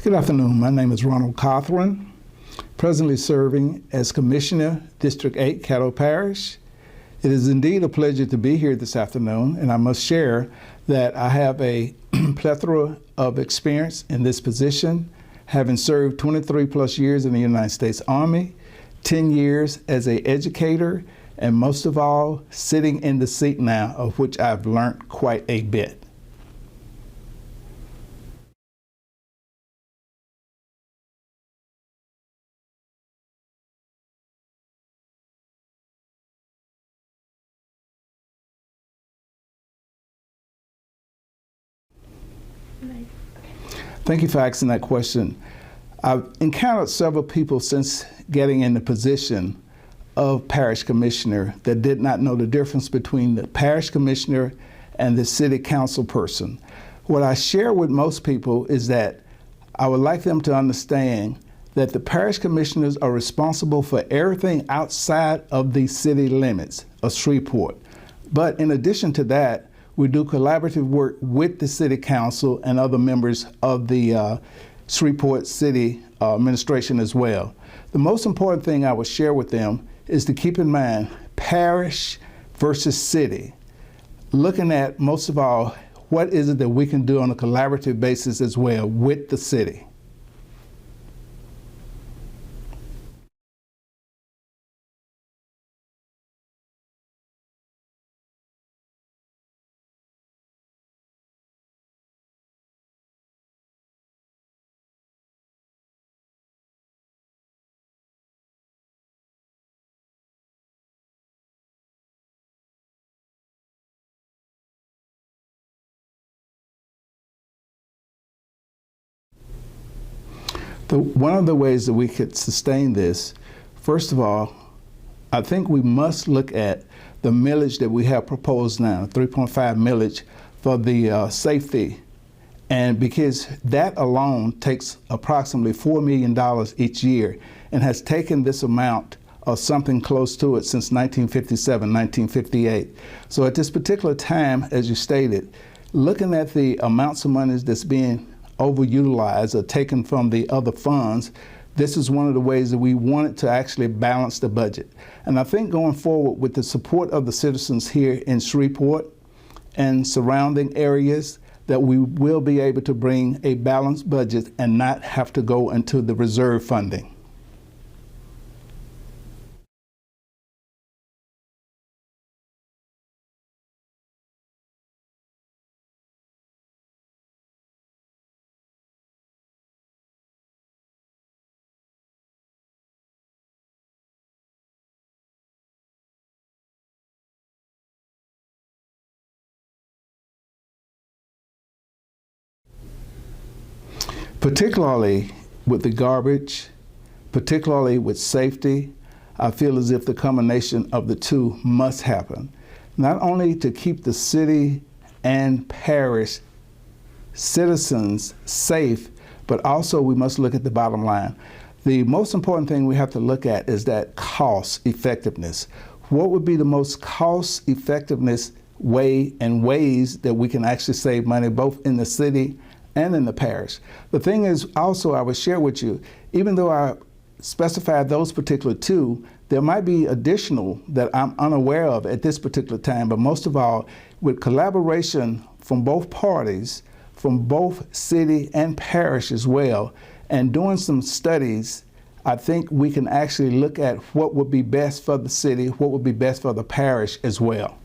Good afternoon. My name is Ronald Cothran, presently serving as Commissioner, District 8, Caddo Parish. It is indeed a pleasure to be here this afternoon, and I must share that I have a plethora of experience in this position, having served 23 plus years in the United States Army, 10 years as an educator, and most of all, sitting in the seat now, of which I've learned quite a bit. Thank you for asking that question. I've encountered several people since getting in the position of parish commissioner that did not know the difference between the parish commissioner and the city council person. What I share with most people is that I would like them to understand that the parish commissioners are responsible for everything outside of the city limits of Shreveport. But in addition to that, we do collaborative work with the city council and other members of the Shreveport City administration as well. The most important thing I would share with them is to keep in mind parish versus city. Looking at, most of all, what is it that we can do on a collaborative basis as well with the city. One of the ways that we could sustain this, first of all, I think we must look at the millage that we have proposed now, 3.5 millage for the safety. And because that alone takes approximately $4 million each year and has taken this amount or something close to it since 1957, 1958. So at this particular time, as you stated, looking at the amounts of money that's being overutilized or taken from the other funds, this is one of the ways that we wanted to actually balance the budget. And I think going forward with the support of the citizens here in Shreveport and surrounding areas, that we will be able to bring a balanced budget and not have to go into the reserve funding. Particularly with the garbage, particularly with safety, I feel as if the combination of the two must happen. Not only to keep the city and parish citizens safe, but also we must look at the bottom line. The most important thing we have to look at is that cost effectiveness. What would be the most cost effectiveness way and ways that we can actually save money both in the city and in the parish? The thing is also, I would share with you, even though I specified those particular two, there might be additional that I'm unaware of at this particular time, but most of all, with collaboration from both parties, from both city and parish as well, and doing some studies, I think we can actually look at what would be best for the city, what would be best for the parish as well.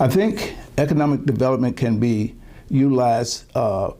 I think economic development can be utilized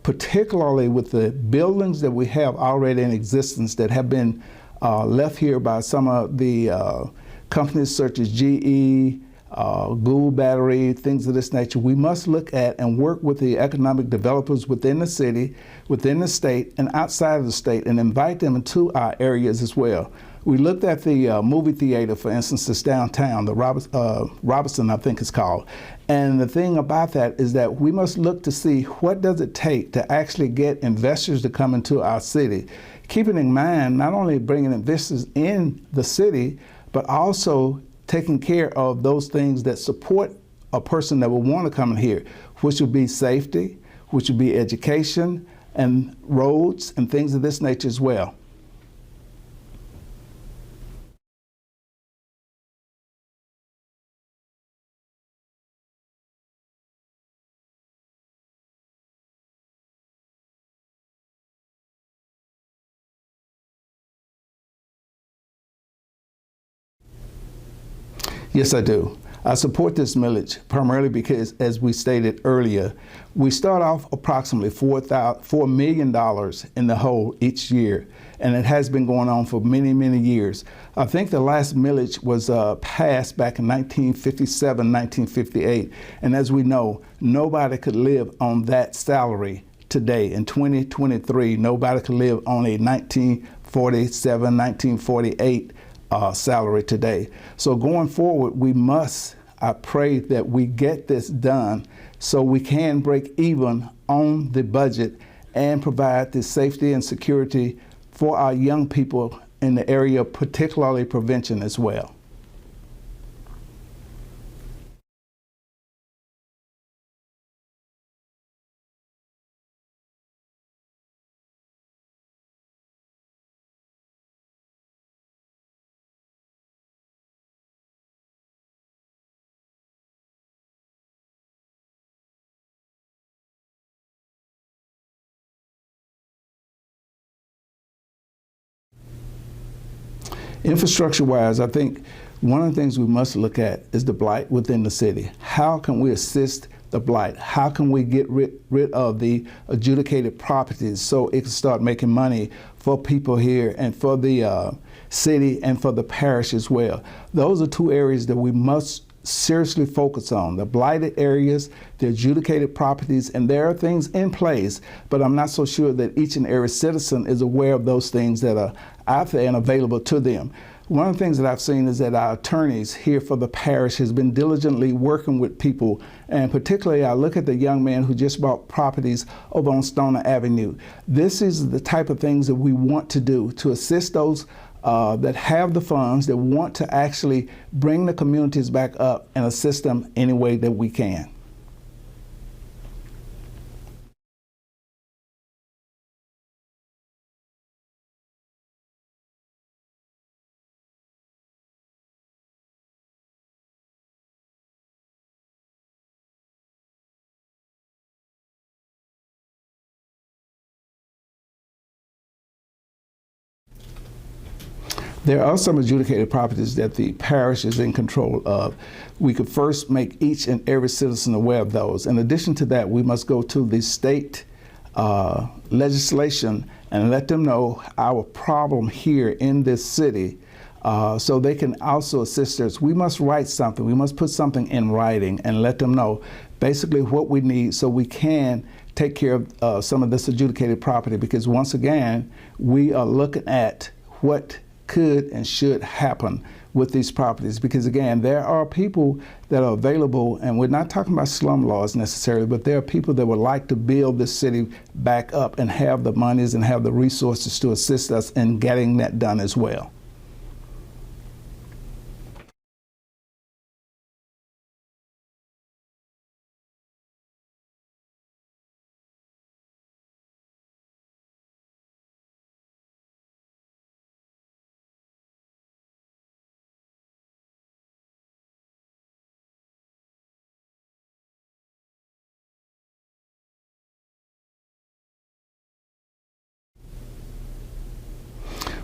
particularly with the buildings that we have already in existence that have been left here by some of the companies such as GE, Google Battery, things of this nature. We must look at and work with the economic developers within the city, within the state, and outside of the state, and invite them into our areas as well. We looked at the movie theater, for instance, that's downtown, the Robertson, I think it's called. And the thing about that is that we must look to see what does it take to actually get investors to come into our city. keeping in mind not only bringing investors in the city, but also taking care of those things that support a person that will want to come in here, which would be safety, which would be education, and roads, and things of this nature as well. Yes, I do. I support this millage primarily because, as we stated earlier, we start off approximately $4 million in the hole each year, and it has been going on for many, many years. I think the last millage was passed back in 1957, 1958, and as we know, nobody could live on that salary today. In 2023, nobody could live on a 1947, 1948 salary today. So going forward, I pray that we get this done so we can break even on the budget and provide the safety and security for our young people in the area, particularly prevention as well. Infrastructure-wise, I think one of the things we must look at is the blight within the city. How can we assist the blight? How can we get rid of the adjudicated properties so it can start making money for people here and for the city and for the parish as well? Those are two areas that we must seriously focus on: the blighted areas, the adjudicated properties, and there are things in place, but I'm not so sure that each and every citizen is aware of those things that are out there and available to them. One of the things that I've seen is that our attorneys here for the parish has been diligently working with people, and particularly I look at the young man who just bought properties over on Stoner Avenue. This is the type of things that we want to do to assist those that have the funds, that want to actually bring the communities back up and assist them any way that we can. There are some adjudicated properties that the parish is in control of. We could first make each and every citizen aware of those. In addition to that, we must go to the state legislation and let them know our problem here in this city so they can also assist us. We must write something. We must put something in writing and let them know basically what we need so we can take care of some of this adjudicated property, because once again, we are looking at what could and should happen with these properties, because again, there are people that are available, and we're not talking about slum laws necessarily, but there are people that would like to build this city back up and have the monies and have the resources to assist us in getting that done as well.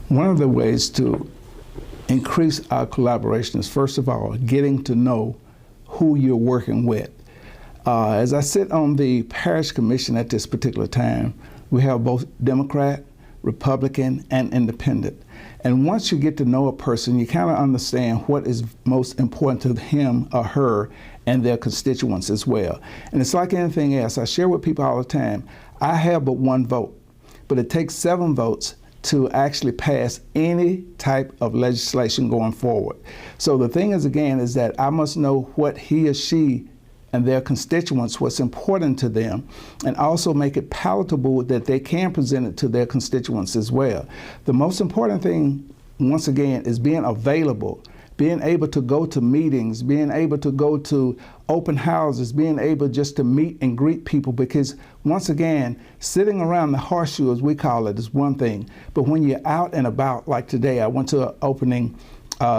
One of the ways to increase our collaboration is, first of all, getting to know who you're working with. As I sit on the parish commission at this particular time, we have both Democrat, Republican, and Independent. And once you get to know a person, you kind of understand what is most important to him or her and their constituents as well. And it's like anything else. I share with people all the time, I have but one vote, but it takes 7 votes to actually pass any type of legislation going forward. So the thing is, again, is that I must know what he or she and their constituents what's important to them, and also make it palatable that they can present it to their constituents as well. The most important thing, once again, is being available, being able to go to meetings, being able to go to open houses, being able just to meet and greet people, because once again, sitting around the horseshoe, as we call it, is one thing, but when you're out and about, like today, I went to an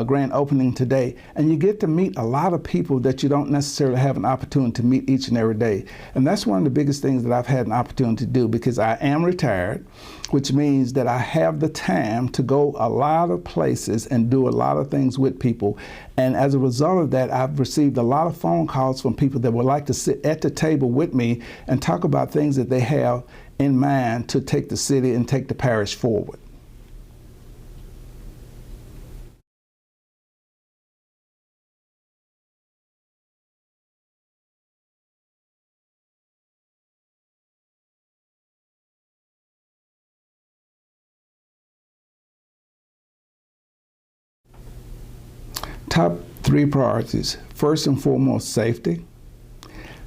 grand opening today, and you get to meet a lot of people that you don't necessarily have an opportunity to meet each and every day. And that's one of the biggest things that I've had an opportunity to do, because I am retired, which means that I have the time to go a lot of places and do a lot of things with people. And as a result of that, I've received a lot of phone calls from people that would like to sit at the table with me and talk about things that they have in mind to take the city and take the parish forward. Top 3 priorities. First and foremost, safety.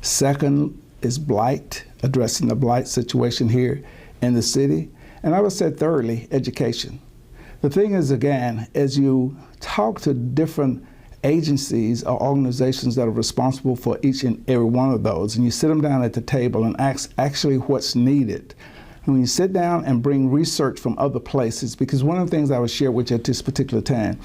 Second is blight, addressing the blight situation here in the city. And I would say thirdly, education. The thing is, again, as you talk to different agencies or organizations that are responsible for each and every one of those, and you sit them down at the table and ask actually what's needed. And when you sit down and bring research from other places, because one of the things I would share with you at this particular time,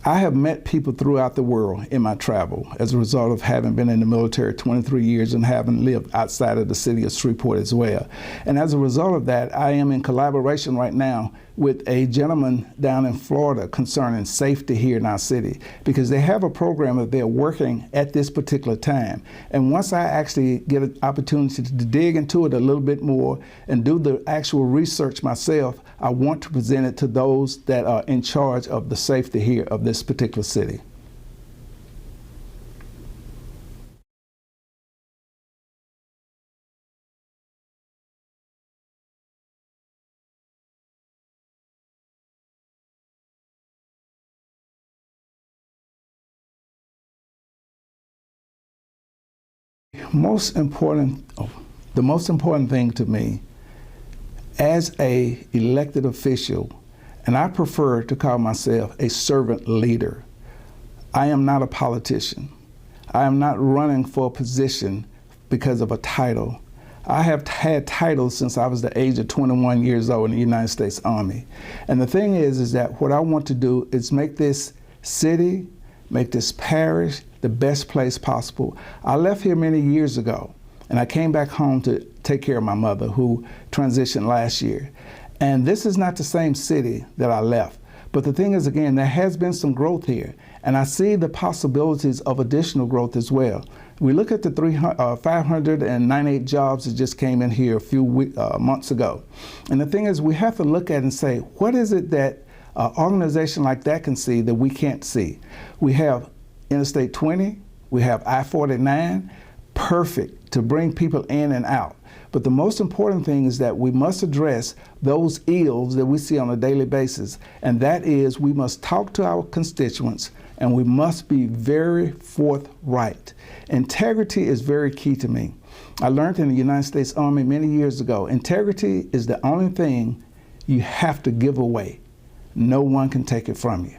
I have met people throughout the world in my travel as a result of having been in the military 23 years and having lived outside of the city of Shreveport as well. And as a result of that, I am in collaboration right now with a gentleman down in Florida concerning safety here in our city, because they have a program that they're working at this particular time. And once I actually get an opportunity to dig into it a little bit more and do the actual research myself, I want to present it to those that are in charge of the safety here of this particular city. The most important thing to me as a elected official, and I prefer to call myself a servant leader. I am not a politician. I am not running for a position because of a title. I have had titles since I was the age of 21 years old in the United States Army. And the thing is that what I want to do is make this city, make this parish the best place possible. I left here many years ago, and I came back home to take care of my mother, who transitioned last year. And this is not the same city that I left. But the thing is, again, there has been some growth here, and I see the possibilities of additional growth as well. We look at the 598 jobs that just came in here a few months ago. And the thing is, we have to look at it and say, what is it that an organization like that can see that we can't see? We have Interstate 20, we have I-49, perfect to bring people in and out. But the most important thing is that we must address those ills that we see on a daily basis, and that is we must talk to our constituents, and we must be very forthright. Integrity is very key to me. I learned in the United States Army many years ago, integrity is the only thing you have to give away. No one can take it from you.